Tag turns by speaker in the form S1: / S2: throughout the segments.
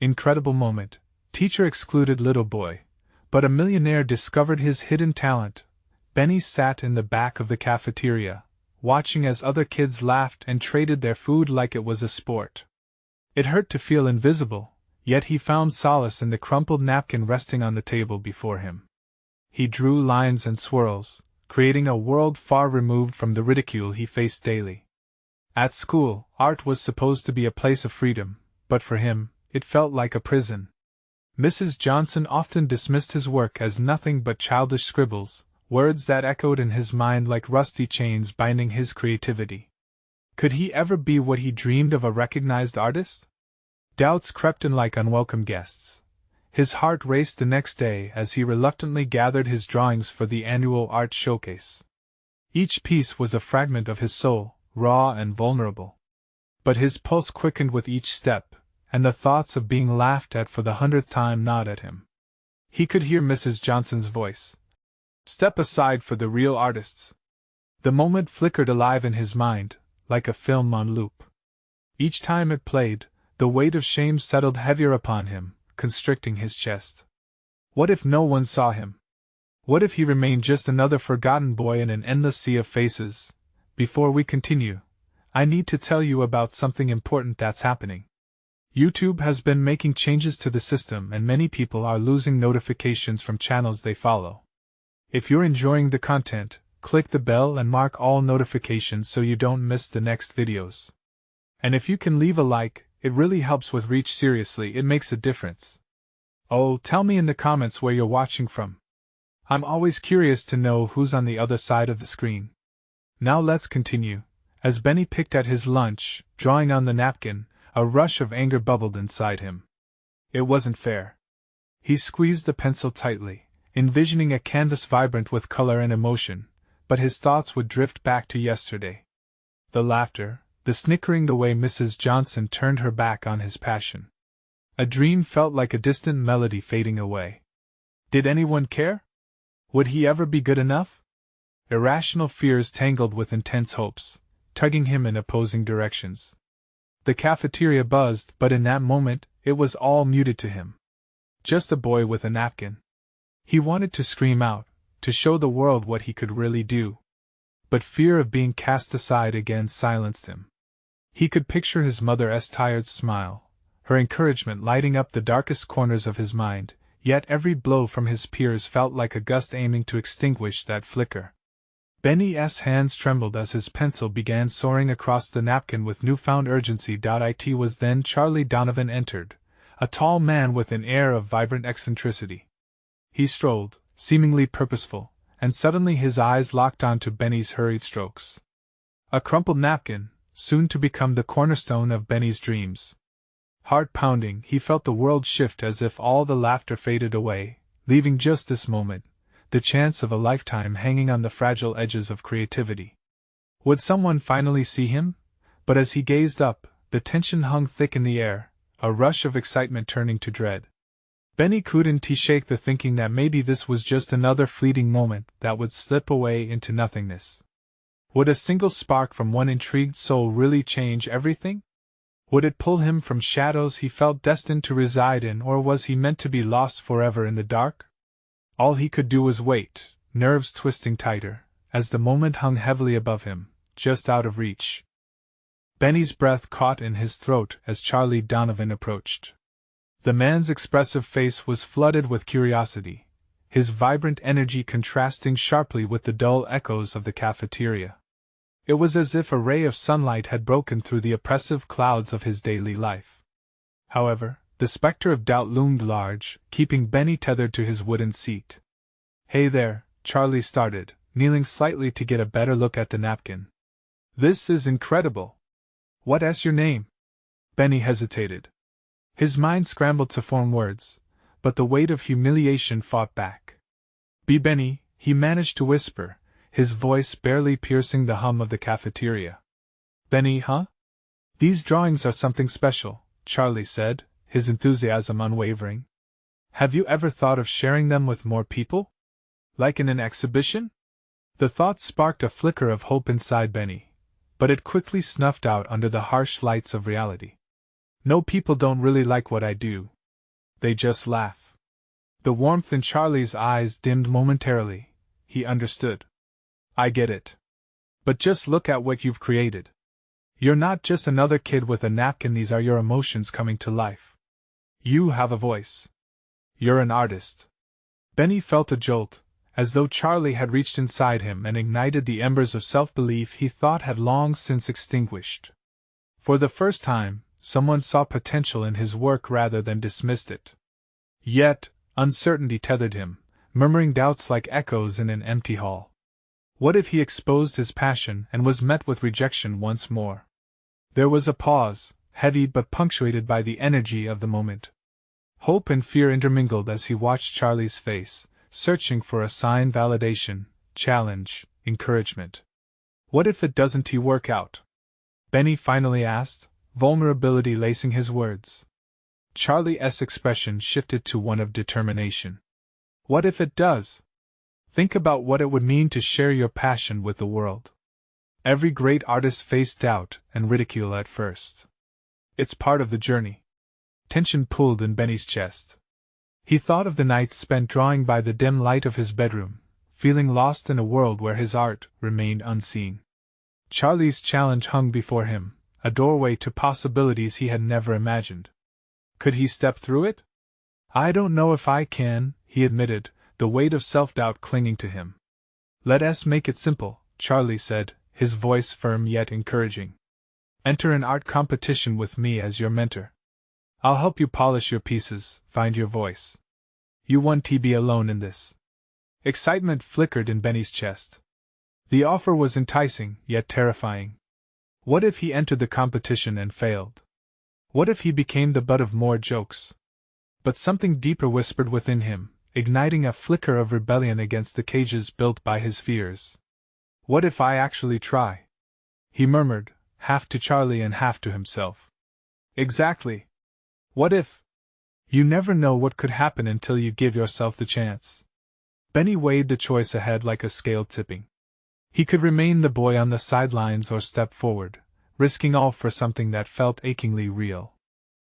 S1: Incredible moment. Teacher excluded little boy. But a millionaire discovered his hidden talent. Benny sat in the back of the cafeteria, watching as other kids laughed and traded their food like it was a sport. It hurt to feel invisible, yet he found solace in the crumpled napkin resting on the table before him. He drew lines and swirls, creating a world far removed from the ridicule he faced daily. At school, art was supposed to be a place of freedom, but for him, it felt like a prison. Mrs. Johnson often dismissed his work as nothing but childish scribbles, words that echoed in his mind like rusty chains binding his creativity. Could he ever be what he dreamed of, a recognized artist? Doubts crept in like unwelcome guests. His heart raced the next day as he reluctantly gathered his drawings for the annual art showcase. Each piece was a fragment of his soul, raw and vulnerable. But his pulse quickened with each step, and the thoughts of being laughed at for the 100th time gnawed at him. He could hear Mrs. Johnson's voice. "Step aside for the real artists." The moment flickered alive in his mind, like a film on loop. Each time it played, the weight of shame settled heavier upon him, constricting his chest. What if no one saw him? What if he remained just another forgotten boy in an endless sea of faces? Before we continue, I need to tell you about something important that's happening. YouTube has been making changes to the system, and many people are losing notifications from channels they follow. If you're enjoying the content, click the bell and mark all notifications so you don't miss the next videos. And if you can leave a like, it really helps with reach. Seriously, it makes a difference. Oh, tell me in the comments where you're watching from. I'm always curious to know who's on the other side of the screen. Now let's continue. As Benny picked at his lunch, drawing on the napkin, a rush of anger bubbled inside him. It wasn't fair. He squeezed the pencil tightly, envisioning a canvas vibrant with color and emotion, but his thoughts would drift back to yesterday. The laughter, the snickering, the way Mrs. Johnson turned her back on his passion. A dream felt like a distant melody fading away. Did anyone care? Would he ever be good enough? Irrational fears tangled with intense hopes, tugging him in opposing directions. The cafeteria buzzed, but in that moment, it was all muted to him. Just a boy with a napkin. He wanted to scream out, to show the world what he could really do. But fear of being cast aside again silenced him. He could picture his mother's tired smile, her encouragement lighting up the darkest corners of his mind, yet every blow from his peers felt like a gust aiming to extinguish that flicker. Benny's hands trembled as his pencil began soaring across the napkin with newfound urgency. It was then Charlie Donovan entered, a tall man with an air of vibrant eccentricity. He strolled, seemingly purposeful, and suddenly his eyes locked onto Benny's hurried strokes. A crumpled napkin, soon to become the cornerstone of Benny's dreams. Heart pounding, he felt the world shift as if all the laughter faded away, leaving just this moment, the chance of a lifetime hanging on the fragile edges of creativity. Would someone finally see him? But as he gazed up, the tension hung thick in the air, a rush of excitement turning to dread. Benny couldn't shake the thinking that maybe this was just another fleeting moment that would slip away into nothingness. Would a single spark from one intrigued soul really change everything? Would it pull him from shadows he felt destined to reside in, or was he meant to be lost forever in the dark? All he could do was wait, nerves twisting tighter, as the moment hung heavily above him, just out of reach. Benny's breath caught in his throat as Charlie Donovan approached. The man's expressive face was flooded with curiosity, his vibrant energy contrasting sharply with the dull echoes of the cafeteria. It was as if a ray of sunlight had broken through the oppressive clouds of his daily life. However, the specter of doubt loomed large, keeping Benny tethered to his wooden seat. "Hey there," Charlie started, kneeling slightly to get a better look at the napkin. "This is incredible. What's your name?" Benny hesitated. His mind scrambled to form words, but the weight of humiliation fought back. "Be Benny," he managed to whisper, his voice barely piercing the hum of the cafeteria. "Benny, huh? These drawings are something special," Charlie said, his enthusiasm unwavering. "Have you ever thought of sharing them with more people? Like in an exhibition?" The thought sparked a flicker of hope inside Benny, but it quickly snuffed out under the harsh lights of reality. No, people don't really like what I do. They just laugh. The warmth in Charlie's eyes dimmed momentarily. He understood. I get it. But just look at what you've created. You're not just another kid with a napkin, these are your emotions coming to life. You have a voice. You're an artist. Benny felt a jolt, as though Charlie had reached inside him and ignited the embers of self-belief he thought had long since extinguished. For the first time, someone saw potential in his work rather than dismissed it. Yet, uncertainty tethered him, murmuring doubts like echoes in an empty hall. What if he exposed his passion and was met with rejection once more? There was a pause, heavy but punctuated by the energy of the moment. Hope and fear intermingled as he watched Charlie's face, searching for a sign, validation, challenge, encouragement. What if it doesn't work out? Benny finally asked, vulnerability lacing his words. Charlie's expression shifted to one of determination. What if it does? Think about what it would mean to share your passion with the world. Every great artist faced doubt and ridicule at first. It's part of the journey. Tension pulled in Benny's chest. He thought of the nights spent drawing by the dim light of his bedroom, feeling lost in a world where his art remained unseen. Charlie's challenge hung before him, a doorway to possibilities he had never imagined. Could he step through it? I don't know if I can, he admitted, the weight of self-doubt clinging to him. Let us make it simple, Charlie said, his voice firm yet encouraging. Enter an art competition with me as your mentor. I'll help you polish your pieces, find your voice. You won't be alone in this. Excitement flickered in Benny's chest. The offer was enticing, yet terrifying. What if he entered the competition and failed? What if he became the butt of more jokes? But something deeper whispered within him, igniting a flicker of rebellion against the cages built by his fears. What if I actually try? He murmured, half to Charlie and half to himself. Exactly. What if? You never know what could happen until you give yourself the chance. Benny weighed the choice ahead like a scale tipping. He could remain the boy on the sidelines or step forward, risking all for something that felt achingly real.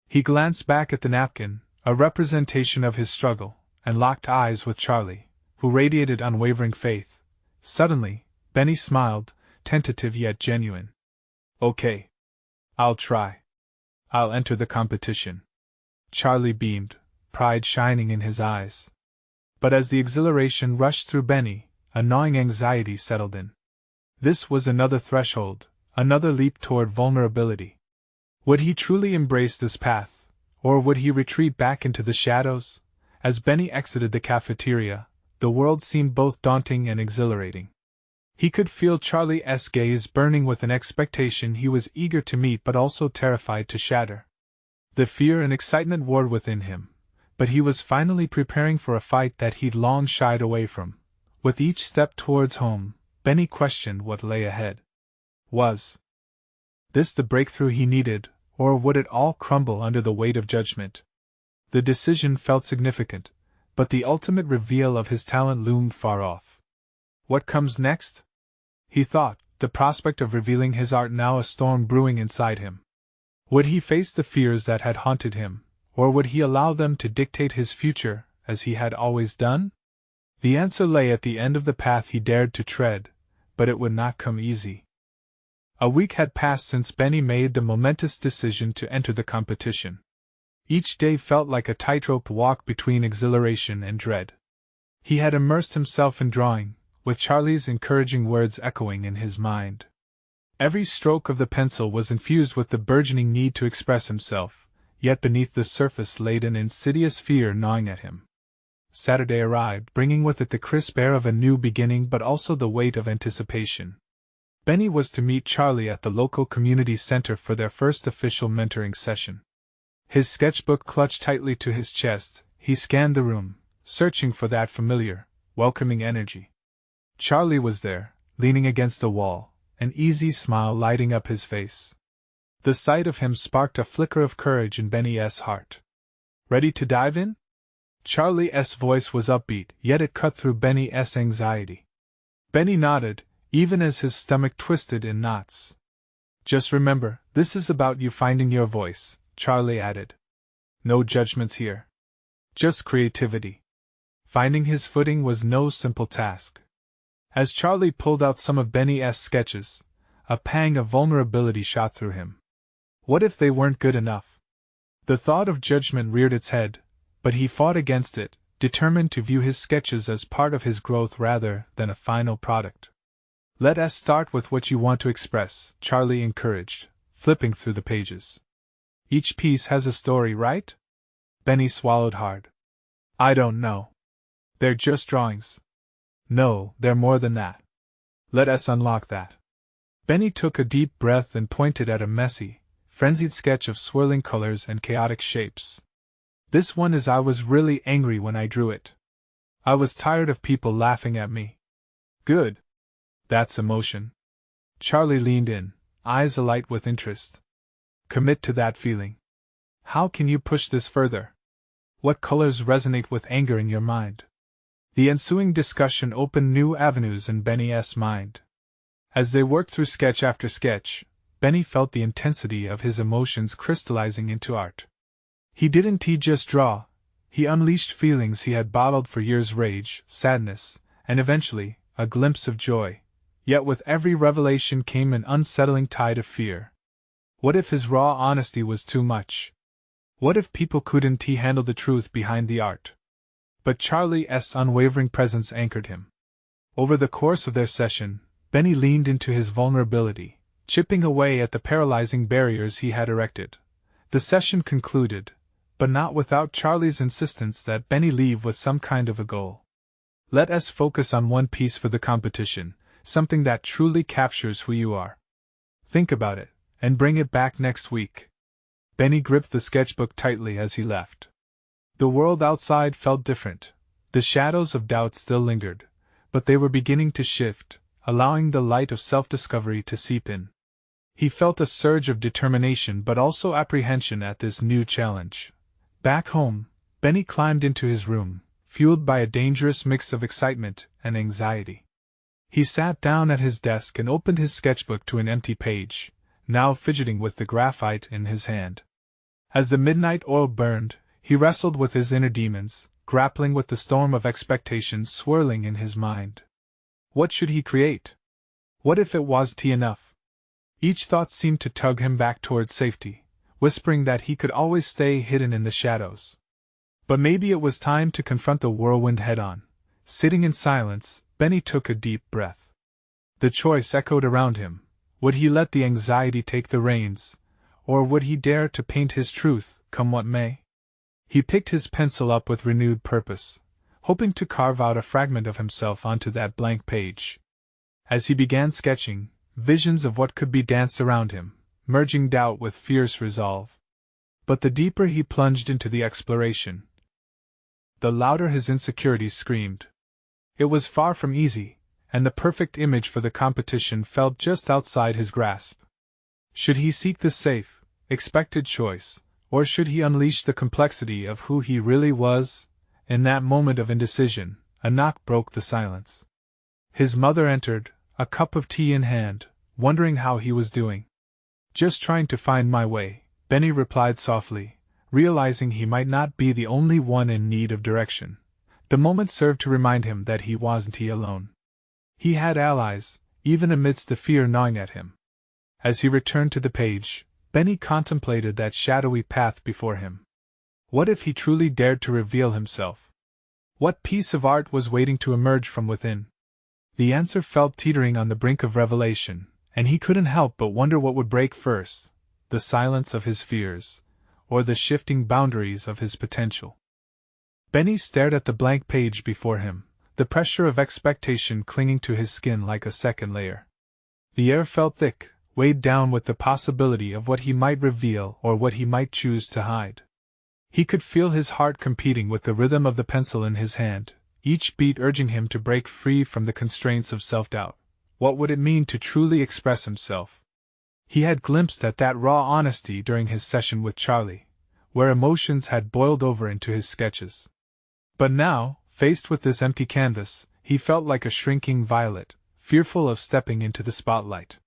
S1: He glanced back at the napkin, a representation of his struggle, and locked eyes with Charlie, who radiated unwavering faith. Suddenly, Benny smiled, tentative yet genuine. Okay. I'll try. I'll enter the competition. Charlie beamed, pride shining in his eyes. But as the exhilaration rushed through Benny, a gnawing anxiety settled in. This was another threshold, another leap toward vulnerability. Would he truly embrace this path, or would he retreat back into the shadows? As Benny exited the cafeteria, the world seemed both daunting and exhilarating. He could feel Charlie's gaze burning with an expectation he was eager to meet but also terrified to shatter. The fear and excitement warred within him, but he was finally preparing for a fight that he'd long shied away from. With each step towards home, Benny questioned what lay ahead. Was this the breakthrough he needed, or would it all crumble under the weight of judgment? The decision felt significant, but the ultimate reveal of his talent loomed far off. What comes next? He thought, the prospect of revealing his art now a storm brewing inside him. Would he face the fears that had haunted him, or would he allow them to dictate his future, as he had always done? The answer lay at the end of the path he dared to tread, but it would not come easy. A week had passed since Benny made the momentous decision to enter the competition. Each day felt like a tightrope walk between exhilaration and dread. He had immersed himself in drawing, with Charlie's encouraging words echoing in his mind. Every stroke of the pencil was infused with the burgeoning need to express himself, yet beneath the surface laid an insidious fear gnawing at him. Saturday arrived, bringing with it the crisp air of a new beginning but also the weight of anticipation. Benny was to meet Charlie at the local community center for their first official mentoring session. His sketchbook clutched tightly to his chest, he scanned the room, searching for that familiar, welcoming energy. Charlie was there, leaning against the wall, an easy smile lighting up his face. The sight of him sparked a flicker of courage in Benny's heart. Ready to dive in? Charlie's voice was upbeat, yet it cut through Benny's anxiety. Benny nodded, even as his stomach twisted in knots. Just remember, this is about you finding your voice, Charlie added. No judgments here. Just creativity. Finding his footing was no simple task. As Charlie pulled out some of Benny's sketches, a pang of vulnerability shot through him. What if they weren't good enough? The thought of judgment reared its head, but he fought against it, determined to view his sketches as part of his growth rather than a final product. Let us start with what you want to express, Charlie encouraged, flipping through the pages. Each piece has a story, right? Benny swallowed hard. I don't know. They're just drawings. No, they're more than that. Let us unlock that. Benny took a deep breath and pointed at a messy, frenzied sketch of swirling colors and chaotic shapes. This one is I was really angry when I drew it. I was tired of people laughing at me. Good. That's emotion. Charlie leaned in, eyes alight with interest. Commit to that feeling. How can you push this further? What colors resonate with anger in your mind? The ensuing discussion opened new avenues in Benny's mind. As they worked through sketch after sketch, Benny felt the intensity of his emotions crystallizing into art. He didn't just draw, he unleashed feelings he had bottled for years: rage, sadness, and eventually, a glimpse of joy. Yet with every revelation came an unsettling tide of fear. What if his raw honesty was too much? What if people couldn't handle the truth behind the art? But Charlie's unwavering presence anchored him. Over the course of their session, Benny leaned into his vulnerability, chipping away at the paralyzing barriers he had erected. The session concluded, but not without Charlie's insistence that Benny leave with some kind of a goal. Let us focus on one piece for the competition, something that truly captures who you are. Think about it, and bring it back next week. Benny gripped the sketchbook tightly as he left. The world outside felt different. The shadows of doubt still lingered, but they were beginning to shift, allowing the light of self-discovery to seep in. He felt a surge of determination but also apprehension at this new challenge. Back home, Benny climbed into his room, fueled by a dangerous mix of excitement and anxiety. He sat down at his desk and opened his sketchbook to an empty page, now fidgeting with the graphite in his hand. As the midnight oil burned, he wrestled with his inner demons, grappling with the storm of expectations swirling in his mind. What should he create? What if it wasn't enough? Each thought seemed to tug him back towards safety, whispering that he could always stay hidden in the shadows. But maybe it was time to confront the whirlwind head-on. Sitting in silence, Benny took a deep breath. The choice echoed around him. Would he let the anxiety take the reins, or would he dare to paint his truth, come what may? He picked his pencil up with renewed purpose, hoping to carve out a fragment of himself onto that blank page. As he began sketching, visions of what could be danced around him, merging doubt with fierce resolve. But the deeper he plunged into the exploration, the louder his insecurities screamed. It was far from easy, and the perfect image for the competition felt just outside his grasp. Should he seek the safe, expected choice, or should he unleash the complexity of who he really was? In that moment of indecision, a knock broke the silence. His mother entered, a cup of tea in hand, wondering how he was doing. Just trying to find my way, Benny replied softly, realizing he might not be the only one in need of direction. The moment served to remind him that he wasn't alone. He had allies, even amidst the fear gnawing at him. As he returned to the page, Benny contemplated that shadowy path before him. What if he truly dared to reveal himself? What piece of art was waiting to emerge from within? The answer felt teetering on the brink of revelation, and he couldn't help but wonder what would break first, the silence of his fears, or the shifting boundaries of his potential. Benny stared at the blank page before him, the pressure of expectation clinging to his skin like a second layer. The air felt thick, weighed down with the possibility of what he might reveal or what he might choose to hide. He could feel his heart competing with the rhythm of the pencil in his hand, each beat urging him to break free from the constraints of self-doubt. What would it mean to truly express himself? He had glimpsed at that raw honesty during his session with Charlie, where emotions had boiled over into his sketches. But now, faced with this empty canvas, he felt like a shrinking violet, fearful of stepping into the spotlight.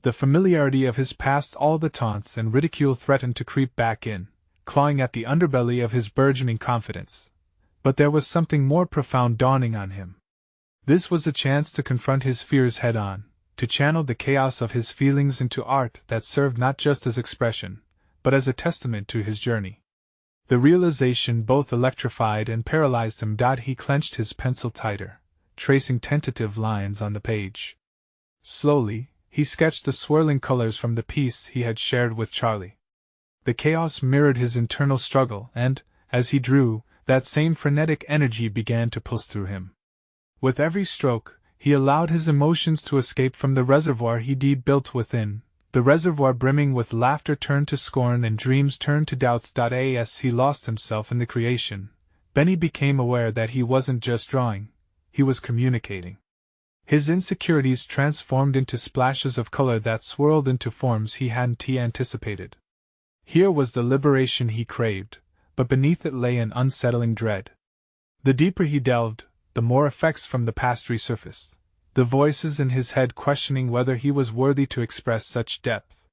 S1: The familiarity of his past, all the taunts and ridicule threatened to creep back in, clawing at the underbelly of his burgeoning confidence. But there was something more profound dawning on him. This was a chance to confront his fears head-on, to channel the chaos of his feelings into art that served not just as expression, but as a testament to his journey. The realization both electrified and paralyzed him. He clenched his pencil tighter, tracing tentative lines on the page. Slowly, he sketched the swirling colors from the piece he had shared with Charlie. The chaos mirrored his internal struggle, and, as he drew, that same frenetic energy began to pulse through him. With every stroke, he allowed his emotions to escape from the reservoir he'd built within. The reservoir brimming with laughter turned to scorn and dreams turned to doubts. As he lost himself in the creation, Benny became aware that he wasn't just drawing, he was communicating. His insecurities transformed into splashes of color that swirled into forms he hadn't anticipated. Here was the liberation he craved, but beneath it lay an unsettling dread. The deeper he delved, the more effects from the past resurfaced, the voices in his head questioning whether he was worthy to express such depth.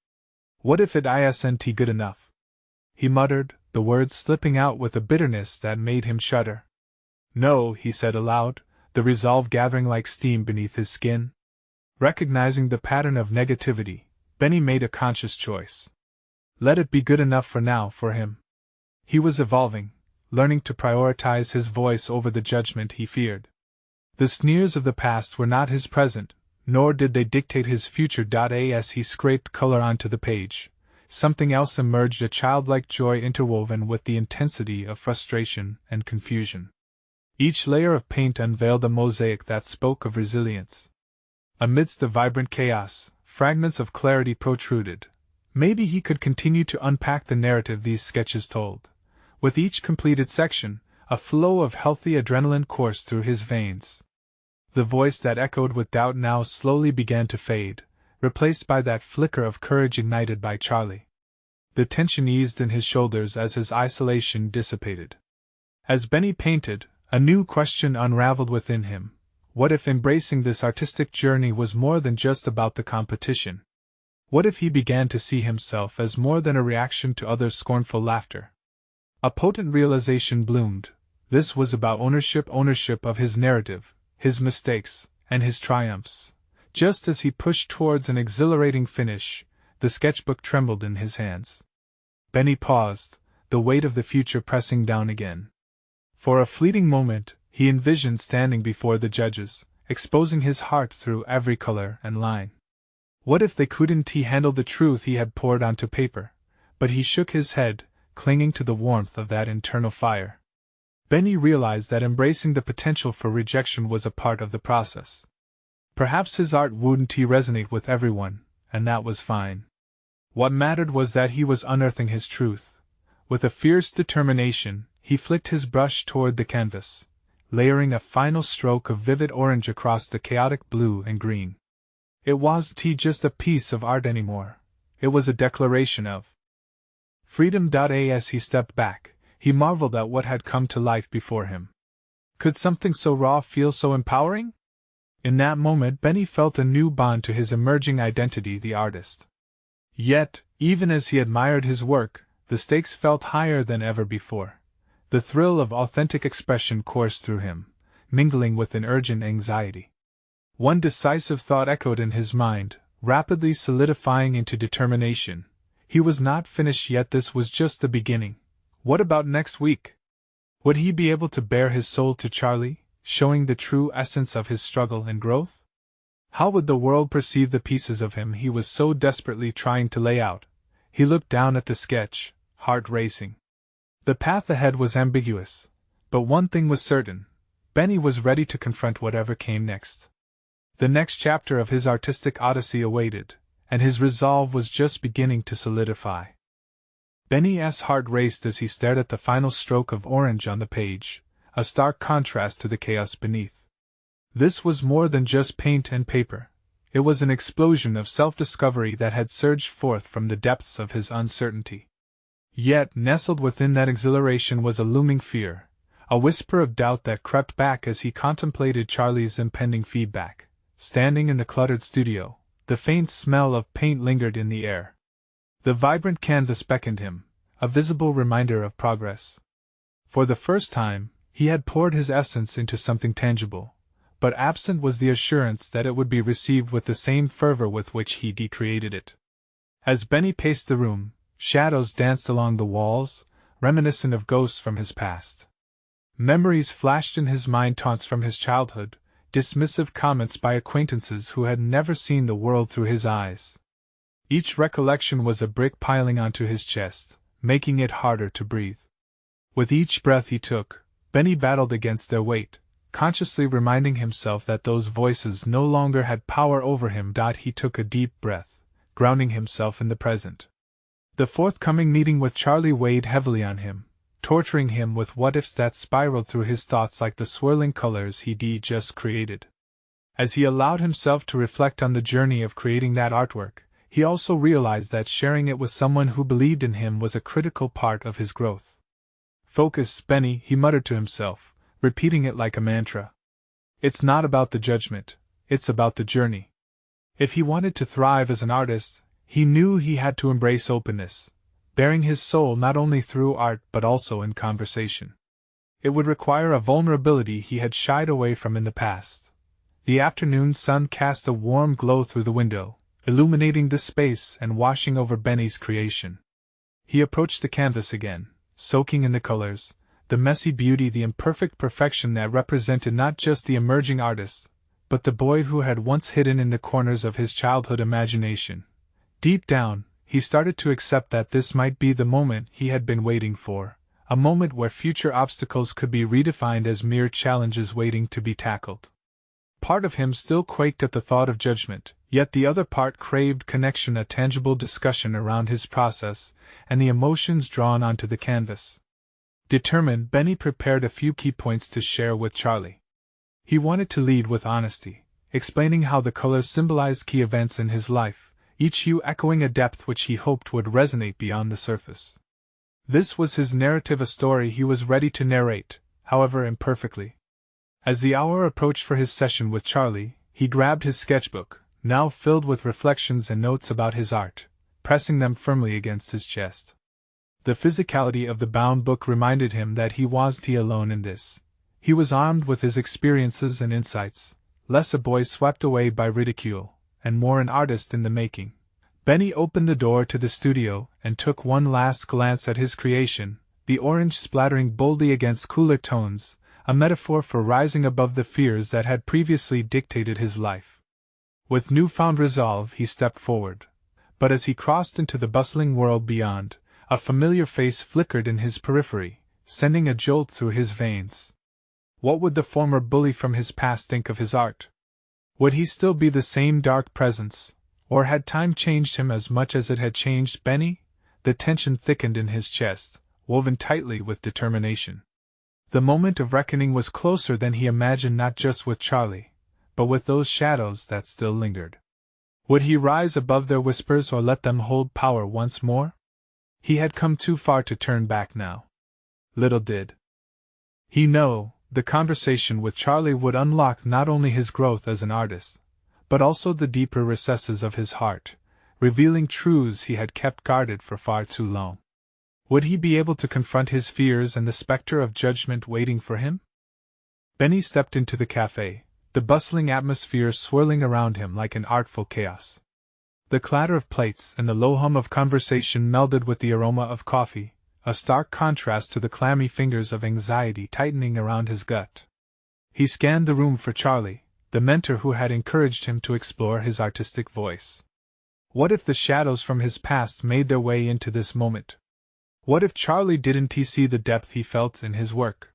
S1: What if it isn't good enough? He muttered, the words slipping out with a bitterness that made him shudder. No, he said aloud, the resolve gathering like steam beneath his skin. Recognizing the pattern of negativity, Benny made a conscious choice. Let it be good enough for now for him. He was evolving, learning to prioritize his voice over the judgment he feared. The sneers of the past were not his present, nor did they dictate his future. As he scraped color onto the page, something else emerged, a childlike joy interwoven with the intensity of frustration and confusion. Each layer of paint unveiled a mosaic that spoke of resilience. Amidst the vibrant chaos, fragments of clarity protruded. Maybe he could continue to unpack the narrative these sketches told. With each completed section, a flow of healthy adrenaline coursed through his veins. The voice that echoed with doubt now slowly began to fade, replaced by that flicker of courage ignited by Charlie. The tension eased in his shoulders as his isolation dissipated. As Benny painted, a new question unraveled within him. What if embracing this artistic journey was more than just about the competition? What if he began to see himself as more than a reaction to others' scornful laughter? A potent realization bloomed. This was about ownership of his narrative, his mistakes, and his triumphs. Just as he pushed towards an exhilarating finish, the sketchbook trembled in his hands. Benny paused, the weight of the future pressing down again. For a fleeting moment, he envisioned standing before the judges, exposing his heart through every color and line. What if they couldn't handle the truth he had poured onto paper? But he shook his head, clinging to the warmth of that internal fire. Benny realized that embracing the potential for rejection was a part of the process. Perhaps his art wouldn't resonate with everyone, and that was fine. What mattered was that he was unearthing his truth. With a fierce determination, he flicked his brush toward the canvas, layering a final stroke of vivid orange across the chaotic blue and green. It wasn't just a piece of art anymore. It was a declaration of freedom. As he stepped back, he marveled at what had come to life before him. Could something so raw feel so empowering? In that moment, Benny felt a new bond to his emerging identity, the artist. Yet, even as he admired his work, the stakes felt higher than ever before. The thrill of authentic expression coursed through him, mingling with an urgent anxiety. One decisive thought echoed in his mind, rapidly solidifying into determination. He was not finished yet. This was just the beginning. What about next week? Would he be able to bare his soul to Charlie, showing the true essence of his struggle and growth? How would the world perceive the pieces of him he was so desperately trying to lay out? He looked down at the sketch, heart racing. The path ahead was ambiguous, but one thing was certain: Benny was ready to confront whatever came next. The next chapter of his artistic odyssey awaited, and his resolve was just beginning to solidify. Benny's heart raced as he stared at the final stroke of orange on the page, a stark contrast to the chaos beneath. This was more than just paint and paper. It was an explosion of self-discovery that had surged forth from the depths of his uncertainty. Yet, nestled within that exhilaration was a looming fear, a whisper of doubt that crept back as he contemplated Charlie's impending feedback. Standing in the cluttered studio, The faint smell of paint lingered in the air. The vibrant canvas beckoned him, a visible reminder of progress. For the first time, he had poured his essence into something tangible, but absent was the assurance that it would be received with the same fervor with which he decreated it. As Benny paced the room, shadows danced along the walls, reminiscent of ghosts from his past. Memories flashed in his mind, taunts from his childhood, dismissive comments by acquaintances who had never seen the world through his eyes. Each recollection was a brick piling onto his chest, making it harder to breathe. With each breath he took, Benny battled against their weight, consciously reminding himself that those voices no longer had power over him. He took a deep breath, grounding himself in the present. The forthcoming meeting with Charlie weighed heavily on him, torturing him with what-ifs that spiraled through his thoughts like the swirling colors he'd just created. As he allowed himself to reflect on the journey of creating that artwork, he also realized that sharing it with someone who believed in him was a critical part of his growth. "Focus, Benny," he muttered to himself, repeating it like a mantra. "It's not about the judgment, it's about the journey." If he wanted to thrive as an artist, he knew he had to embrace openness, bearing his soul not only through art but also in conversation. It would require a vulnerability he had shied away from in the past. The afternoon sun cast a warm glow through the window, illuminating the space and washing over Benny's creation. He approached the canvas again, soaking in the colors, the messy beauty, the imperfect perfection that represented not just the emerging artist, but the boy who had once hidden in the corners of his childhood imagination. Deep down, he started to accept that this might be the moment he had been waiting for, a moment where future obstacles could be redefined as mere challenges waiting to be tackled. Part of him still quaked at the thought of judgment, yet the other part craved connection, a tangible discussion around his process, and the emotions drawn onto the canvas. Determined, Benny prepared a few key points to share with Charlie. He wanted to lead with honesty, explaining how the colors symbolized key events in his life, each hue echoing a depth which he hoped would resonate beyond the surface. This was his narrative, a story he was ready to narrate, however imperfectly. As the hour approached for his session with Charlie, he grabbed his sketchbook, now filled with reflections and notes about his art, pressing them firmly against his chest. The physicality of the bound book reminded him that he wasn't alone in this. He was armed with his experiences and insights, less a boy swept away by ridicule, and more an artist in the making. Benny opened the door to the studio and took one last glance at his creation, the orange splattering boldly against cooler tones, a metaphor for rising above the fears that had previously dictated his life. With newfound resolve he stepped forward, but as he crossed into the bustling world beyond, a familiar face flickered in his periphery, sending a jolt through his veins. What would the former bully from his past think of his art? Would he still be the same dark presence, or had time changed him as much as it had changed Benny? The tension thickened in his chest, woven tightly with determination. The moment of reckoning was closer than he imagined, not just with Charlie, but with those shadows that still lingered. Would he rise above their whispers or let them hold power once more? He had come too far to turn back now. Little did he know, the conversation with Charlie would unlock not only his growth as an artist, but also the deeper recesses of his heart, revealing truths he had kept guarded for far too long. Would he be able to confront his fears and the specter of judgment waiting for him? Benny stepped into the cafe, the bustling atmosphere swirling around him like an artful chaos. The clatter of plates and the low hum of conversation melded with the aroma of coffee, a stark contrast to the clammy fingers of anxiety tightening around his gut. He scanned the room for Charlie, the mentor who had encouraged him to explore his artistic voice. What if the shadows from his past made their way into this moment? What if Charlie didn't see the depth he felt in his work?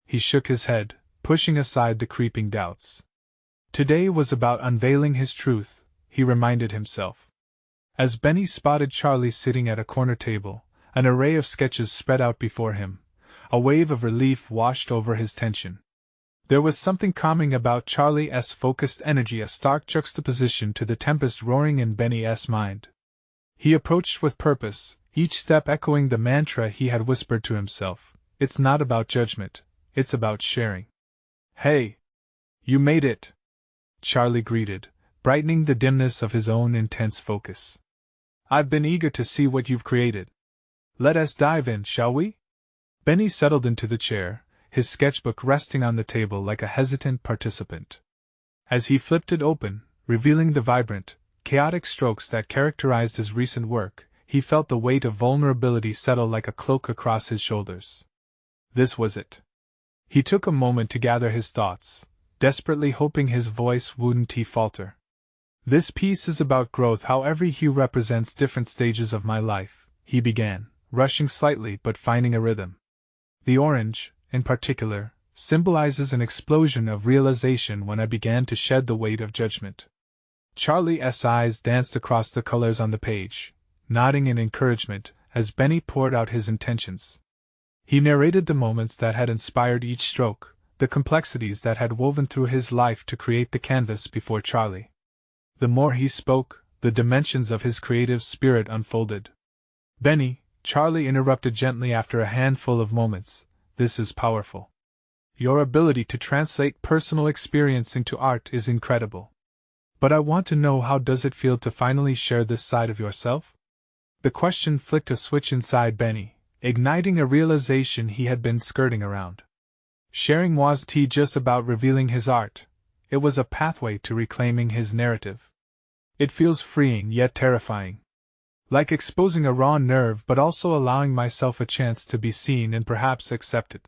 S1: He shook his head, pushing aside the creeping doubts. Today was about unveiling his truth, he reminded himself. As Benny spotted Charlie sitting at a corner table, an array of sketches spread out before him, a wave of relief washed over his tension. There was something calming about Charlie's focused energy, a stark juxtaposition to the tempest roaring in Benny's mind. He approached with purpose, each step echoing the mantra he had whispered to himself: "It's not about judgment, it's about sharing." "Hey! You made it!" Charlie greeted, brightening the dimness of his own intense focus. "I've been eager to see what you've created. Let us dive in, shall we?" Benny settled into the chair, his sketchbook resting on the table like a hesitant participant. As he flipped it open, revealing the vibrant, chaotic strokes that characterized his recent work, he felt the weight of vulnerability settle like a cloak across his shoulders. This was it. He took a moment to gather his thoughts, desperately hoping his voice wouldn't falter. "This piece is about growth, how every hue represents different stages of my life," he began, rushing slightly but finding a rhythm. "The orange, in particular, symbolizes an explosion of realization when I began to shed the weight of judgment." Charlie's eyes danced across the colors on the page, nodding in encouragement as Benny poured out his intentions. He narrated the moments that had inspired each stroke, the complexities that had woven through his life to create the canvas before Charlie. The more he spoke, the dimensions of his creative spirit unfolded. "Benny," Charlie interrupted gently after a handful of moments, "this is powerful. Your ability to translate personal experience into art is incredible. But I want to know, how does it feel to finally share this side of yourself?" The question flicked a switch inside Benny, igniting a realization he had been skirting around. Sharing wasn't just about revealing his art, it was a pathway to reclaiming his narrative. "It feels freeing yet terrifying. Like exposing a raw nerve, but also allowing myself a chance to be seen and perhaps accepted."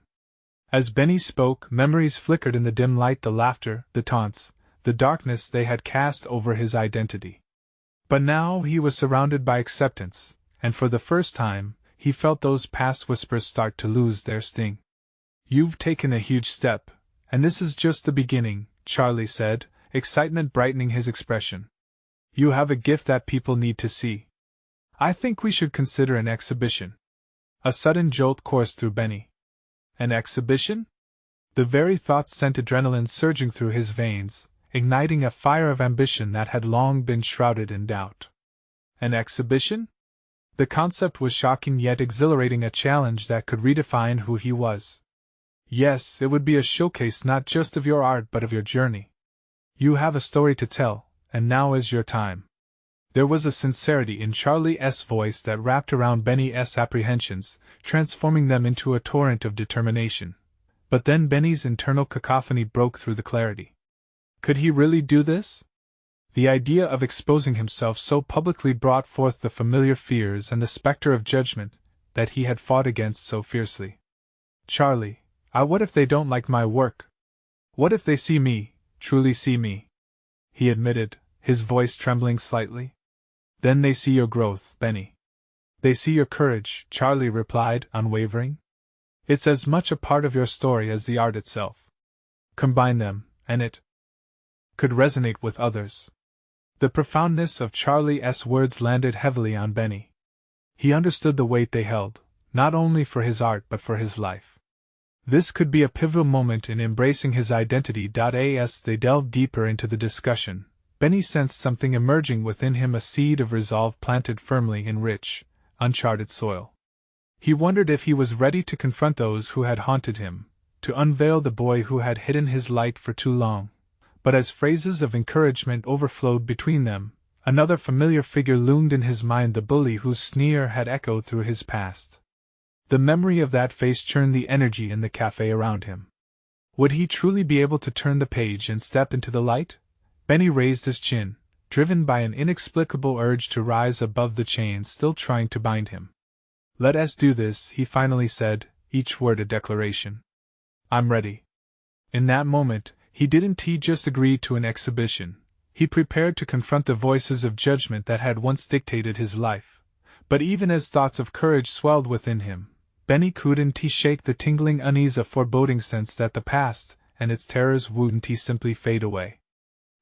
S1: As Benny spoke, memories flickered in the dim light, the laughter, the taunts, the darkness they had cast over his identity. But now he was surrounded by acceptance, and for the first time, he felt those past whispers start to lose their sting. "You've taken a huge step, and this is just the beginning," Charlie said, excitement brightening his expression. "You have a gift that people need to see. I think we should consider an exhibition." A sudden jolt coursed through Benny. An exhibition? The very thought sent adrenaline surging through his veins, igniting a fire of ambition that had long been shrouded in doubt. An exhibition? The concept was shocking yet exhilarating, a challenge that could redefine who he was. Yes, it would be a showcase not just of your art but of your journey. You have a story to tell, and now is your time. There was a sincerity in Charlie's voice that wrapped around Benny's apprehensions, transforming them into a torrent of determination. But then Benny's internal cacophony broke through the clarity. Could he really do this? The idea of exposing himself so publicly brought forth the familiar fears and the specter of judgment that he had fought against so fiercely. "Charlie, what if they don't like my work? What if they see me, truly see me?" he admitted, his voice trembling slightly. "Then they see your growth, Benny. They see your courage," Charlie replied, unwavering. "It's as much a part of your story as the art itself. Combine them, and it could resonate with others." The profoundness of Charlie's words landed heavily on Benny. He understood the weight they held, not only for his art but for his life. This could be a pivotal moment in embracing his identity. As they delved deeper into the discussion, Benny sensed something emerging within him, a seed of resolve planted firmly in rich, uncharted soil. He wondered if he was ready to confront those who had haunted him, to unveil the boy who had hidden his light for too long. But as phrases of encouragement overflowed between them, another familiar figure loomed in his mind, the bully whose sneer had echoed through his past. The memory of that face churned the energy in the cafe around him. Would he truly be able to turn the page and step into the light? Benny raised his chin, driven by an inexplicable urge to rise above the chains still trying to bind him. "Let us do this," he finally said, each word a declaration. "I'm ready." In that moment, he didn't just agree to an exhibition. He prepared to confront the voices of judgment that had once dictated his life. But even as thoughts of courage swelled within him, Benny couldn't shake the tingling unease of foreboding sense that the past and its terrors wouldn't simply fade away.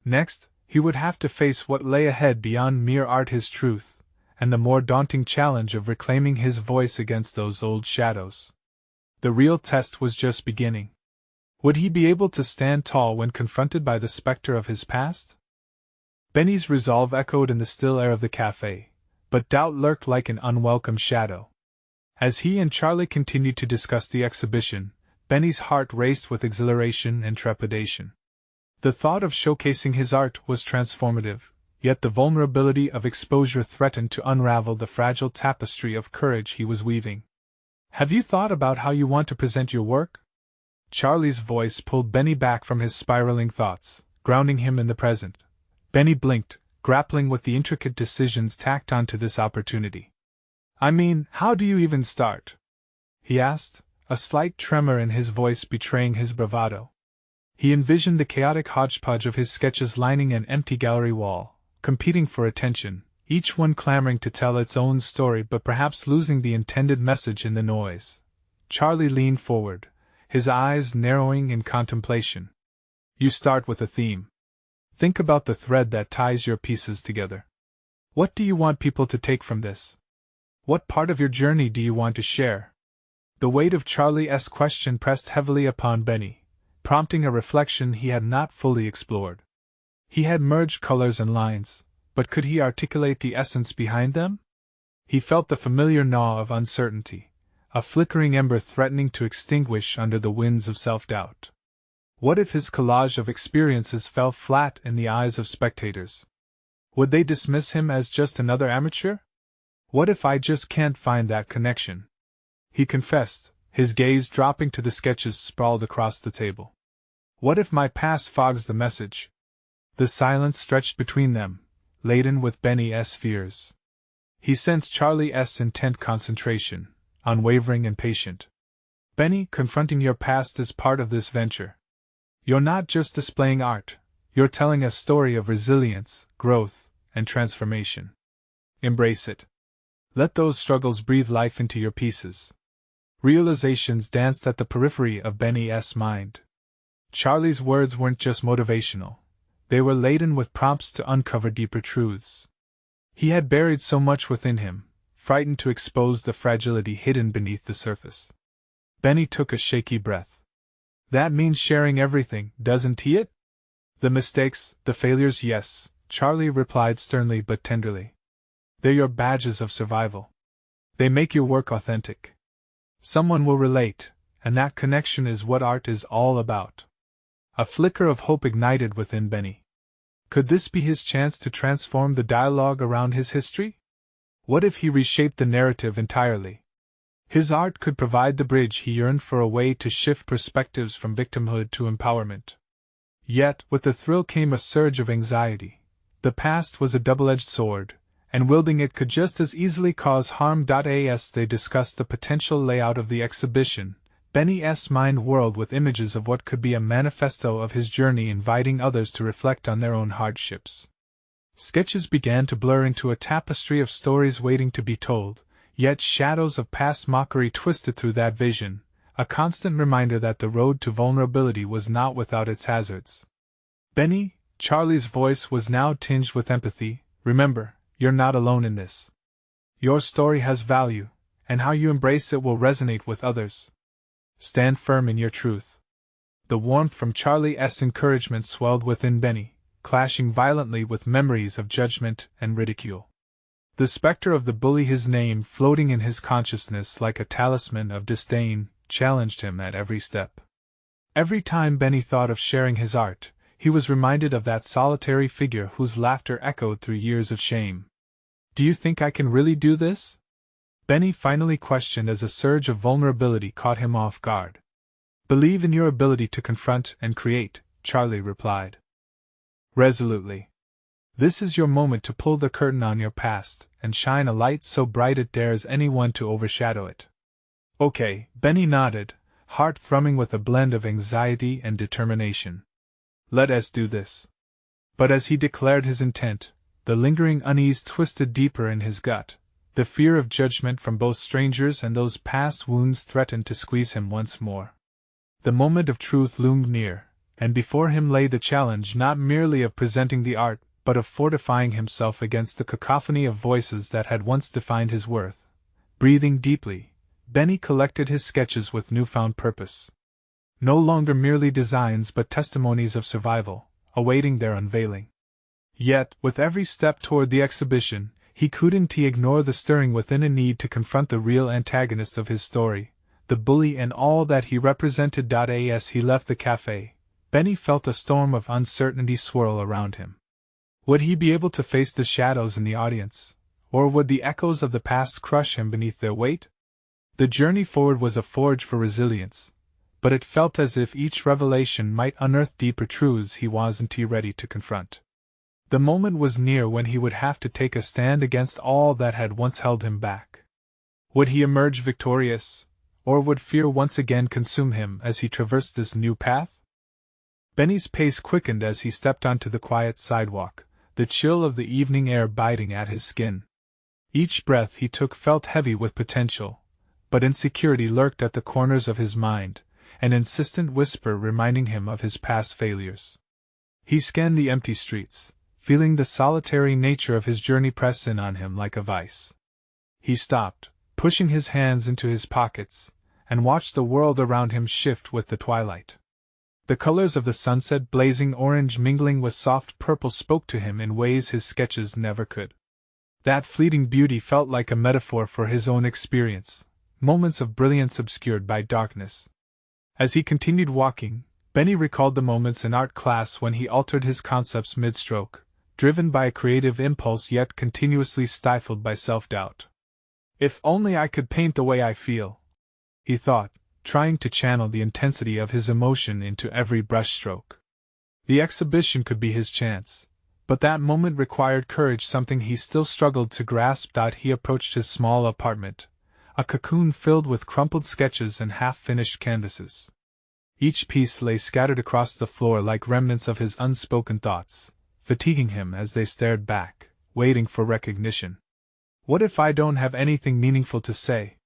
S1: Next, he would have to face what lay ahead beyond mere art, his truth, and the more daunting challenge of reclaiming his voice against those old shadows. The real test was just beginning. Would he be able to stand tall when confronted by the specter of his past? Benny's resolve echoed in the still air of the cafe, but doubt lurked like an unwelcome shadow. As he and Charlie continued to discuss the exhibition, Benny's heart raced with exhilaration and trepidation. The thought of showcasing his art was transformative, yet the vulnerability of exposure threatened to unravel the fragile tapestry of courage he was weaving. Have you thought about how you want to present your work? Charlie's voice pulled Benny back from his spiraling thoughts, grounding him in the present. Benny blinked, grappling with the intricate decisions tacked onto this opportunity. I mean, how do you even start? He asked, a slight tremor in his voice betraying his bravado. He envisioned the chaotic hodgepodge of his sketches lining an empty gallery wall, competing for attention, each one clamoring to tell its own story but perhaps losing the intended message in the noise. Charlie leaned forward, his eyes narrowing in contemplation. You start with a theme. Think about the thread that ties your pieces together. What do you want people to take from this? What part of your journey do you want to share? The weight of Charlie's question pressed heavily upon Benny, prompting a reflection he had not fully explored. He had merged colors and lines, but could he articulate the essence behind them? He felt the familiar gnaw of uncertainty, a flickering ember threatening to extinguish under the winds of self-doubt. What if his collage of experiences fell flat in the eyes of spectators? Would they dismiss him as just another amateur? What if I just can't find that connection? He confessed, his gaze dropping to the sketches sprawled across the table. What if my past fogs the message? The silence stretched between them, laden with Benny's fears. He sensed Charlie's intent concentration, unwavering and patient. Benny, confronting your past is part of this venture. You're not just displaying art, you're telling a story of resilience, growth, and transformation. Embrace it. Let those struggles breathe life into your pieces. Realizations danced at the periphery of Benny's mind. Charlie's words weren't just motivational. They were laden with prompts to uncover deeper truths. He had buried so much within him, frightened to expose the fragility hidden beneath the surface. Benny took a shaky breath. That means sharing everything, doesn't it? The mistakes, the failures, yes, Charlie replied sternly but tenderly. They're your badges of survival. They make your work authentic. Someone will relate, and that connection is what art is all about. A flicker of hope ignited within Benny. Could this be his chance to transform the dialogue around his history? What if he reshaped the narrative entirely? His art could provide the bridge he yearned for, a way to shift perspectives from victimhood to empowerment. Yet, with the thrill came a surge of anxiety. The past was a double-edged sword, and wielding it could just as easily cause harm. As they discussed the potential layout of the exhibition, Benny's mind whirled with images of what could be a manifesto of his journey, inviting others to reflect on their own hardships. Sketches began to blur into a tapestry of stories waiting to be told, yet shadows of past mockery twisted through that vision, a constant reminder that the road to vulnerability was not without its hazards. Benny, Charlie's voice was now tinged with empathy, remember, you're not alone in this. Your story has value, and how you embrace it will resonate with others. Stand firm in your truth. The warmth from Charlie's encouragement swelled within Benny, clashing violently with memories of judgment and ridicule. The specter of the bully, his name floating in his consciousness like a talisman of disdain, challenged him at every step. Every time Benny thought of sharing his art, he was reminded of that solitary figure whose laughter echoed through years of shame. Do you think I can really do this? Benny finally questioned as a surge of vulnerability caught him off guard. Believe in your ability to confront and create, Charlie replied. Resolutely. This is your moment to pull the curtain on your past and shine a light so bright it dares anyone to overshadow it. Okay, Benny nodded, heart thrumming with a blend of anxiety and determination. Let us do this. But as he declared his intent, the lingering unease twisted deeper in his gut. The fear of judgment from both strangers and those past wounds threatened to squeeze him once more. The moment of truth loomed near, and before him lay the challenge not merely of presenting the art, but of fortifying himself against the cacophony of voices that had once defined his worth. Breathing deeply, Benny collected his sketches with newfound purpose. No longer merely designs but testimonies of survival, awaiting their unveiling. Yet, with every step toward the exhibition, he couldn't ignore the stirring within, a need to confront the real antagonist of his story, the bully and all that he represented. As he left the cafe, Benny felt a storm of uncertainty swirl around him. Would he be able to face the shadows in the audience, or would the echoes of the past crush him beneath their weight? The journey forward was a forge for resilience, but it felt as if each revelation might unearth deeper truths he wasn't ready to confront. The moment was near when he would have to take a stand against all that had once held him back. Would he emerge victorious, or would fear once again consume him as he traversed this new path? Benny's pace quickened as he stepped onto the quiet sidewalk, the chill of the evening air biting at his skin. Each breath he took felt heavy with potential, but insecurity lurked at the corners of his mind, an insistent whisper reminding him of his past failures. He scanned the empty streets, feeling the solitary nature of his journey press in on him like a vice. He stopped, pushing his hands into his pockets, and watched the world around him shift with the twilight. The colors of the sunset blazing orange mingling with soft purple spoke to him in ways his sketches never could. That fleeting beauty felt like a metaphor for his own experience, moments of brilliance obscured by darkness. As he continued walking, Benny recalled the moments in art class when he altered his concepts mid-stroke, driven by a creative impulse yet continuously stifled by self-doubt. If only I could paint the way I feel, he thought, trying to channel the intensity of his emotion into every brushstroke. The exhibition could be his chance, but that moment required courage, something he still struggled to grasp. He approached his small apartment, a cocoon filled with crumpled sketches and half-finished canvases. Each piece lay scattered across the floor like remnants of his unspoken thoughts, fatiguing him as they stared back, waiting for recognition. What if I don't have anything meaningful to say?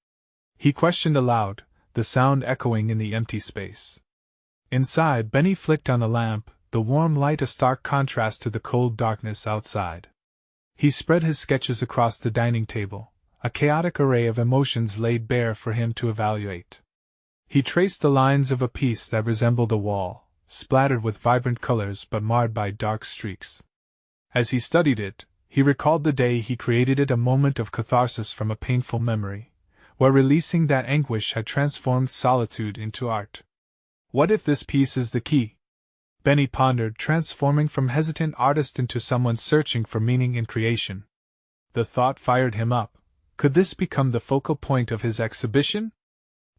S1: He questioned aloud, the sound echoing in the empty space. Inside, Benny flicked on a lamp, the warm light a stark contrast to the cold darkness outside. He spread his sketches across the dining table, a chaotic array of emotions laid bare for him to evaluate. He traced the lines of a piece that resembled a wall, splattered with vibrant colors but marred by dark streaks. As he studied it, he recalled the day he created it, a moment of catharsis from a painful memory, where releasing that anguish had transformed solitude into art. What if this piece is the key? Benny pondered, transforming from hesitant artist into someone searching for meaning in creation. The thought fired him up. Could this become the focal point of his exhibition?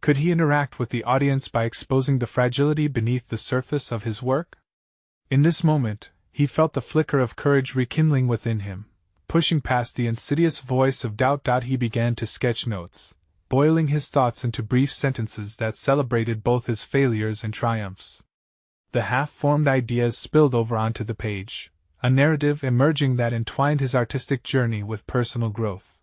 S1: Could he interact with the audience by exposing the fragility beneath the surface of his work? In this moment, he felt the flicker of courage rekindling within him. Pushing past the insidious voice of doubt, he began to sketch notes, boiling his thoughts into brief sentences that celebrated both his failures and triumphs. The half-formed ideas spilled over onto the page, a narrative emerging that entwined his artistic journey with personal growth.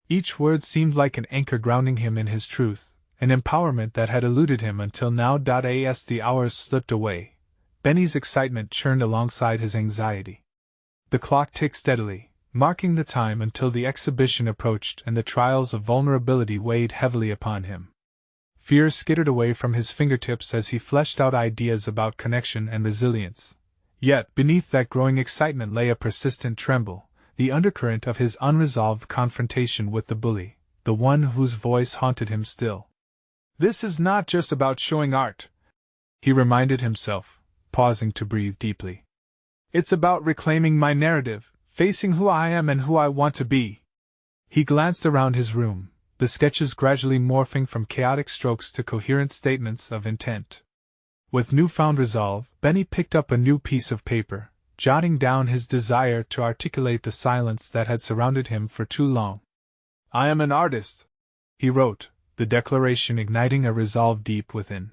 S1: Each word seemed like an anchor grounding him in his truth, an empowerment that had eluded him until now. As the hours slipped away, Benny's excitement churned alongside his anxiety. The clock ticked steadily, marking the time until the exhibition approached, and the trials of vulnerability weighed heavily upon him. Fear skittered away from his fingertips as he fleshed out ideas about connection and resilience. Yet, beneath that growing excitement lay a persistent tremble, the undercurrent of his unresolved confrontation with the bully, the one whose voice haunted him still. This is not just about showing art, he reminded himself, pausing to breathe deeply. It's about reclaiming my narrative, facing who I am and who I want to be. He glanced around his room, the sketches gradually morphing from chaotic strokes to coherent statements of intent. With newfound resolve, Benny picked up a new piece of paper, jotting down his desire to articulate the silence that had surrounded him for too long. I am an artist, he wrote, the declaration igniting a resolve deep within.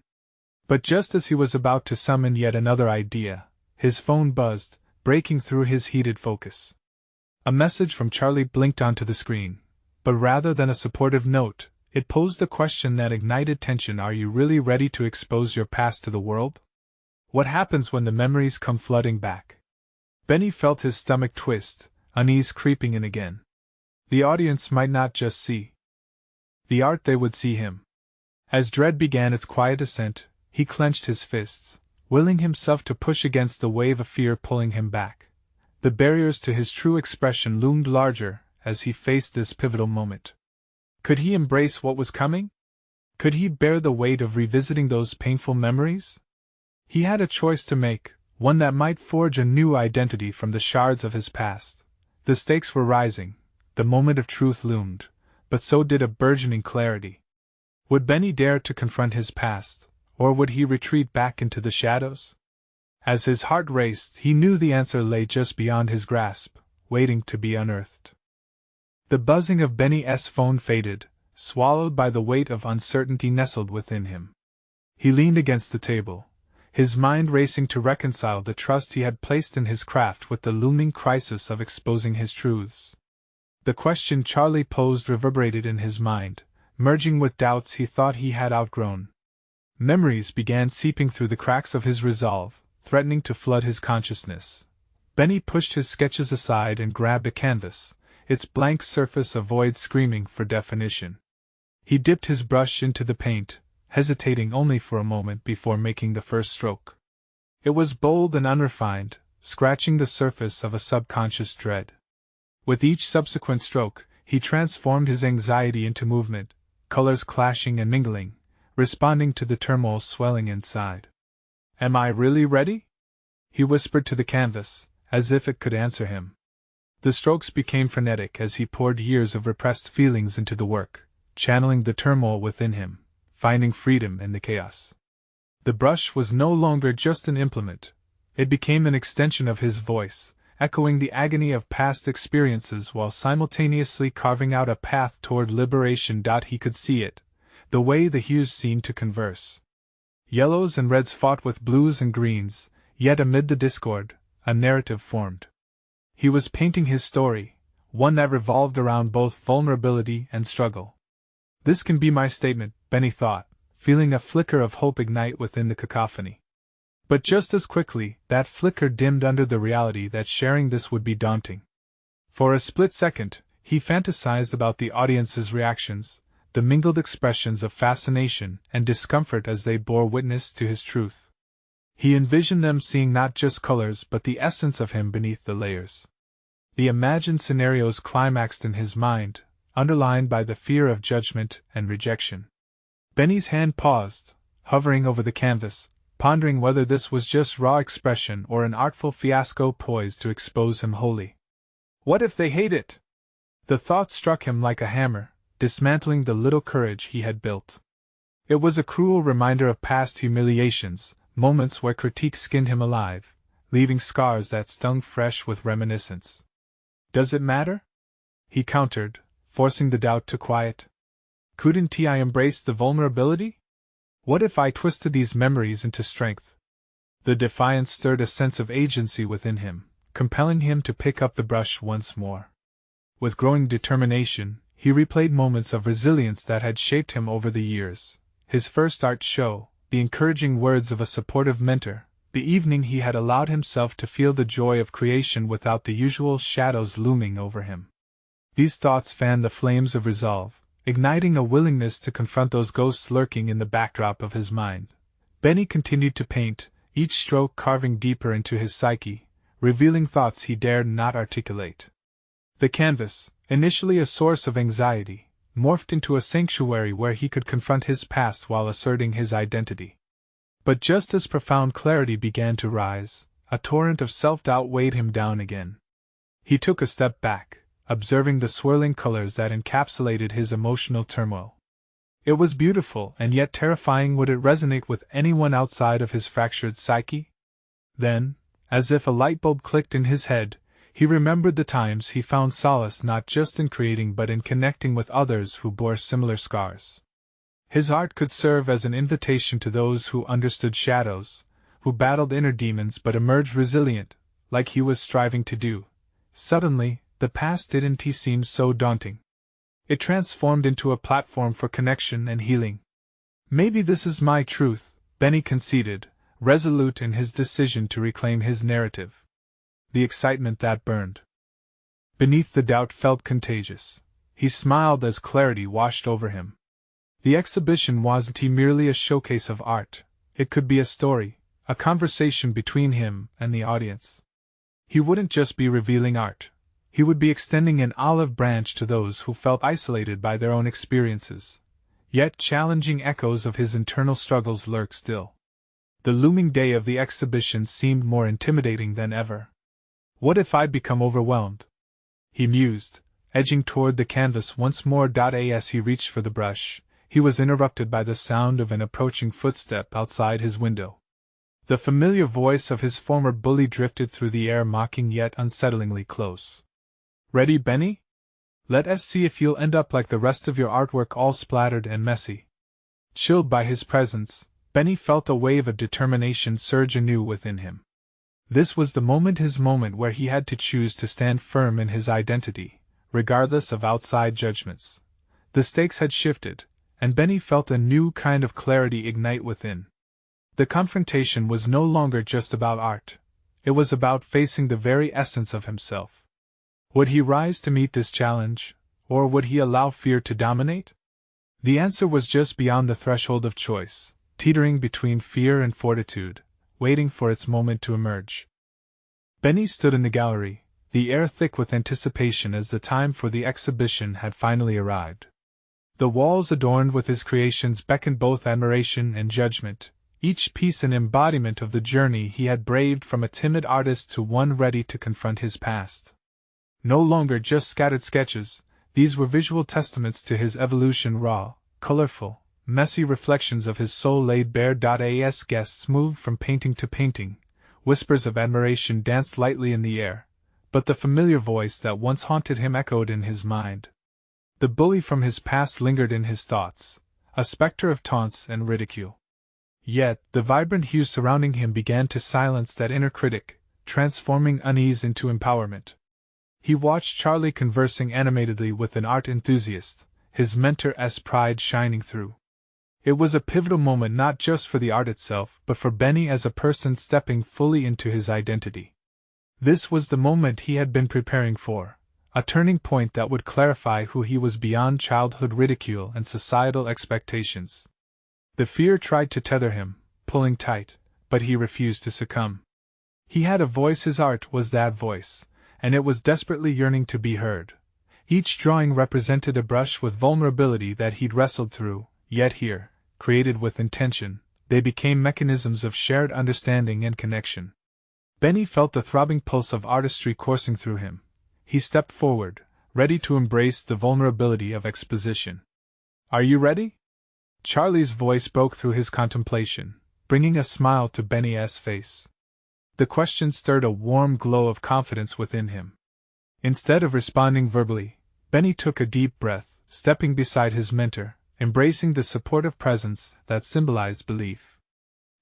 S1: But just as he was about to summon yet another idea, his phone buzzed, breaking through his heated focus. A message from Charlie blinked onto the screen, but rather than a supportive note, it posed a question that ignited tension. Are you really ready to expose your past to the world? What happens when the memories come flooding back? Benny felt his stomach twist, unease creeping in again. The audience might not just see the art, they would see him. As dread began its quiet ascent, he clenched his fists, willing himself to push against the wave of fear pulling him back. The barriers to his true expression loomed larger as he faced this pivotal moment. Could he embrace what was coming? Could he bear the weight of revisiting those painful memories? He had a choice to make, one that might forge a new identity from the shards of his past. The stakes were rising, the moment of truth loomed, but so did a burgeoning clarity. Would Benny dare to confront his past, or would he retreat back into the shadows? As his heart raced, he knew the answer lay just beyond his grasp, waiting to be unearthed. The buzzing of Benny's phone faded, swallowed by the weight of uncertainty nestled within him. He leaned against the table, his mind racing to reconcile the trust he had placed in his craft with the looming crisis of exposing his truths. The question Charlie posed reverberated in his mind, merging with doubts he thought he had outgrown. Memories began seeping through the cracks of his resolve, threatening to flood his consciousness. Benny pushed his sketches aside and grabbed a canvas, its blank surface a void screaming for definition. He dipped his brush into the paint, hesitating only for a moment before making the first stroke. It was bold and unrefined, scratching the surface of a subconscious dread. With each subsequent stroke, he transformed his anxiety into movement, colors clashing and mingling, responding to the turmoil swelling inside. "Am I really ready?" he whispered to the canvas, as if it could answer him. The strokes became frenetic as he poured years of repressed feelings into the work, channeling the turmoil within him, finding freedom in the chaos. The brush was no longer just an implement, it became an extension of his voice, echoing the agony of past experiences while simultaneously carving out a path toward liberation. He could see it, the way the hues seemed to converse. Yellows and reds fought with blues and greens, yet amid the discord, a narrative formed. He was painting his story, one that revolved around both vulnerability and struggle. "This can be my statement," Benny thought, feeling a flicker of hope ignite within the cacophony. But just as quickly, that flicker dimmed under the reality that sharing this would be daunting. For a split second, he fantasized about the audience's reactions, the mingled expressions of fascination and discomfort as they bore witness to his truth. He envisioned them seeing not just colors but the essence of him beneath the layers. The imagined scenarios climaxed in his mind, underlined by the fear of judgment and rejection. Benny's hand paused, hovering over the canvas, pondering whether this was just raw expression or an artful fiasco poised to expose him wholly. What if they hate it? The thought struck him like a hammer, dismantling the little courage he had built. It was a cruel reminder of past humiliations, moments where critique skinned him alive, leaving scars that stung fresh with reminiscence. "Does it matter?" he countered, forcing the doubt to quiet. "Couldn't I embrace the vulnerability? What if I twisted these memories into strength?" The defiance stirred a sense of agency within him, compelling him to pick up the brush once more. With growing determination, he replayed moments of resilience that had shaped him over the years. His first art show, the encouraging words of a supportive mentor, the evening he had allowed himself to feel the joy of creation without the usual shadows looming over him. These thoughts fanned the flames of resolve, igniting a willingness to confront those ghosts lurking in the backdrop of his mind. Benny continued to paint, each stroke carving deeper into his psyche, revealing thoughts he dared not articulate. The canvas, initially a source of anxiety, morphed into a sanctuary where he could confront his past while asserting his identity. But just as profound clarity began to rise, a torrent of self-doubt weighed him down again. He took a step back, observing the swirling colors that encapsulated his emotional turmoil. It was beautiful and yet terrifying. Would it resonate with anyone outside of his fractured psyche? Then, as if a light bulb clicked in his head, he remembered the times he found solace not just in creating but in connecting with others who bore similar scars. His art could serve as an invitation to those who understood shadows, who battled inner demons but emerged resilient, like he was striving to do. Suddenly, the past didn't seem so daunting. It transformed into a platform for connection and healing. "Maybe this is my truth," Benny conceded, resolute in his decision to reclaim his narrative. The excitement that burned beneath the doubt felt contagious. He smiled as clarity washed over him. The exhibition wasn't merely a showcase of art, it could be a story, a conversation between him and the audience. He wouldn't just be revealing art. He would be extending an olive branch to those who felt isolated by their own experiences. Yet challenging echoes of his internal struggles lurk still. The looming day of the exhibition seemed more intimidating than ever. What if I'd become overwhelmed? He mused, edging toward the canvas once more. As he reached for the brush, he was interrupted by the sound of an approaching footstep outside his window. The familiar voice of his former bully drifted through the air, mocking yet unsettlingly close. "Ready, Benny? Let's see if you'll end up like the rest of your artwork, all splattered and messy." Chilled by his presence, Benny felt a wave of determination surge anew within him. This was the moment, his moment where he had to choose to stand firm in his identity, regardless of outside judgments. The stakes had shifted, and Benny felt a new kind of clarity ignite within. The confrontation was no longer just about art. It was about facing the very essence of himself. Would he rise to meet this challenge, or would he allow fear to dominate? The answer was just beyond the threshold of choice, teetering between fear and fortitude, waiting for its moment to emerge. Benny stood in the gallery, the air thick with anticipation as the time for the exhibition had finally arrived. The walls adorned with his creations beckoned both admiration and judgment, each piece an embodiment of the journey he had braved, from a timid artist to one ready to confront his past. No longer just scattered sketches, these were visual testaments to his evolution, raw, colorful, messy reflections of his soul laid bare. As guests moved from painting to painting, whispers of admiration danced lightly in the air, but the familiar voice that once haunted him echoed in his mind. The bully from his past lingered in his thoughts, a specter of taunts and ridicule. Yet, the vibrant hues surrounding him began to silence that inner critic, transforming unease into empowerment. He watched Charlie conversing animatedly with an art enthusiast, his mentor's pride shining through. It was a pivotal moment not just for the art itself, but for Benny as a person stepping fully into his identity. This was the moment he had been preparing for, a turning point that would clarify who he was beyond childhood ridicule and societal expectations. The fear tried to tether him, pulling tight, but he refused to succumb. He had a voice, his art was that voice, and it was desperately yearning to be heard. Each drawing represented a brush with vulnerability that he'd wrestled through, yet here, created with intention, they became mechanisms of shared understanding and connection. Benny felt the throbbing pulse of artistry coursing through him. He stepped forward, ready to embrace the vulnerability of exposition. "Are you ready?" Charlie's voice broke through his contemplation, bringing a smile to Benny's face. The question stirred a warm glow of confidence within him. Instead of responding verbally, Benny took a deep breath, stepping beside his mentor, embracing the supportive presence that symbolized belief.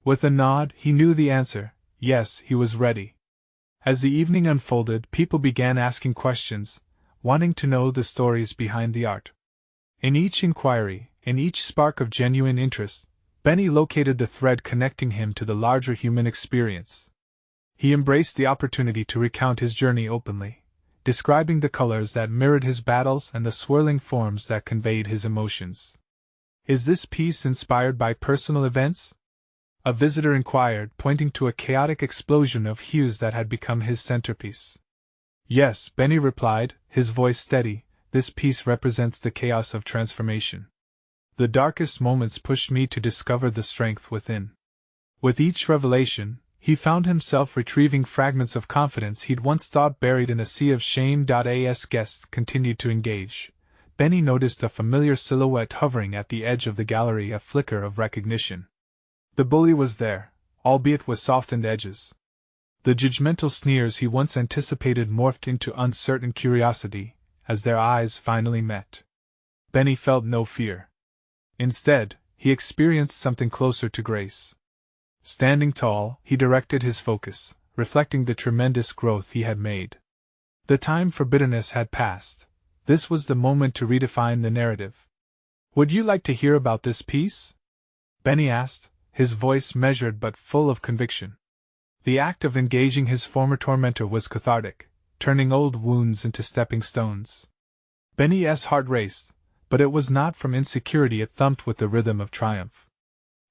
S1: With a nod, he knew the answer. Yes, he was ready. As the evening unfolded, people began asking questions, wanting to know the stories behind the art. In each inquiry, in each spark of genuine interest, Benny located the thread connecting him to the larger human experience. He embraced the opportunity to recount his journey openly, describing the colors that mirrored his battles and the swirling forms that conveyed his emotions. "Is this piece inspired by personal events?" a visitor inquired, pointing to a chaotic explosion of hues that had become his centerpiece. "Yes," Benny replied, his voice steady, "this piece represents the chaos of transformation. The darkest moments pushed me to discover the strength within." With each revelation, he found himself retrieving fragments of confidence he'd once thought buried in a sea of shame. As guests continued to engage, Benny noticed a familiar silhouette hovering at the edge of the gallery, a flicker of recognition. The bully was there, albeit with softened edges. The judgmental sneers he once anticipated morphed into uncertain curiosity, as their eyes finally met. Benny felt no fear. Instead, he experienced something closer to grace. Standing tall, he directed his focus, reflecting the tremendous growth he had made. The time for bitterness had passed. This was the moment to redefine the narrative. "Would you like to hear about this piece?" Benny asked, his voice measured but full of conviction. The act of engaging his former tormentor was cathartic, turning old wounds into stepping stones. Benny's heart raced, but it was not from insecurity, it thumped with the rhythm of triumph.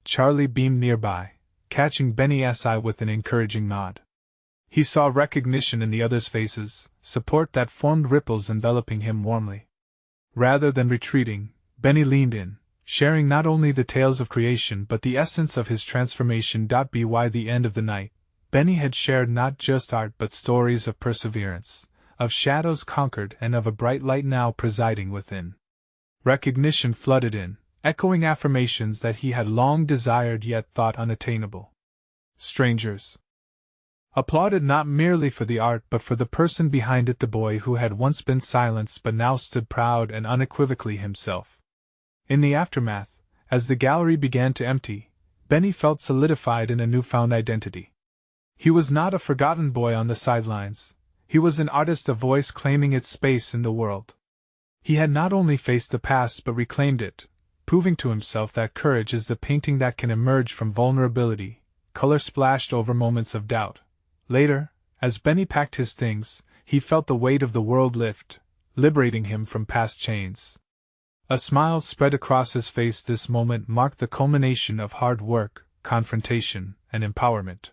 S1: Charlie beamed nearby, catching Benny's eye with an encouraging nod. He saw recognition in the others' faces, support that formed ripples enveloping him warmly. Rather than retreating, Benny leaned in, sharing not only the tales of creation but the essence of his transformation. By the end of the night, Benny had shared not just art but stories of perseverance, of shadows conquered, and of a bright light now presiding within. Recognition flooded in, echoing affirmations that he had long desired yet thought unattainable. Strangers applauded not merely for the art but for the person behind it, the boy who had once been silenced but now stood proud and unequivocally himself. In the aftermath, as the gallery began to empty, Benny felt solidified in a newfound identity. He was not a forgotten boy on the sidelines. He was an artist, a voice claiming its space in the world. He had not only faced the past but reclaimed it, proving to himself that courage is the painting that can emerge from vulnerability, color splashed over moments of doubt. Later, as Benny packed his things, he felt the weight of the world lift, liberating him from past chains. A smile spread across his face. This moment marked the culmination of hard work, confrontation, and empowerment.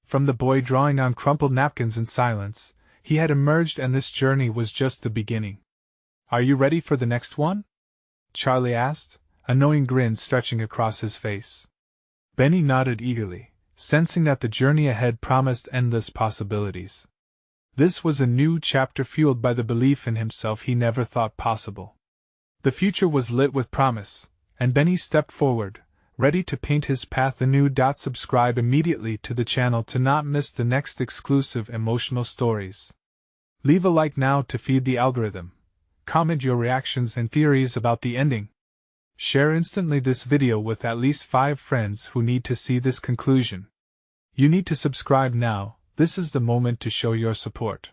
S1: From the boy drawing on crumpled napkins in silence, he had emerged, and this journey was just the beginning. "Are you ready for the next one?" Charlie asked, a knowing grin stretching across his face. Benny nodded eagerly, sensing that the journey ahead promised endless possibilities. This was a new chapter fueled by the belief in himself he never thought possible. The future was lit with promise, and Benny stepped forward, ready to paint his path anew. Subscribe immediately to the channel to not miss the next exclusive emotional stories. Leave a like now to feed the algorithm. Comment your reactions and theories about the ending. Share instantly this video with at least 5 friends who need to see this conclusion. You need to subscribe now. This is the moment to show your support.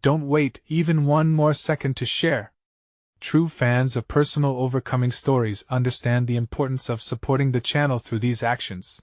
S1: Don't wait even one more second to share. True fans of personal overcoming stories understand the importance of supporting the channel through these actions.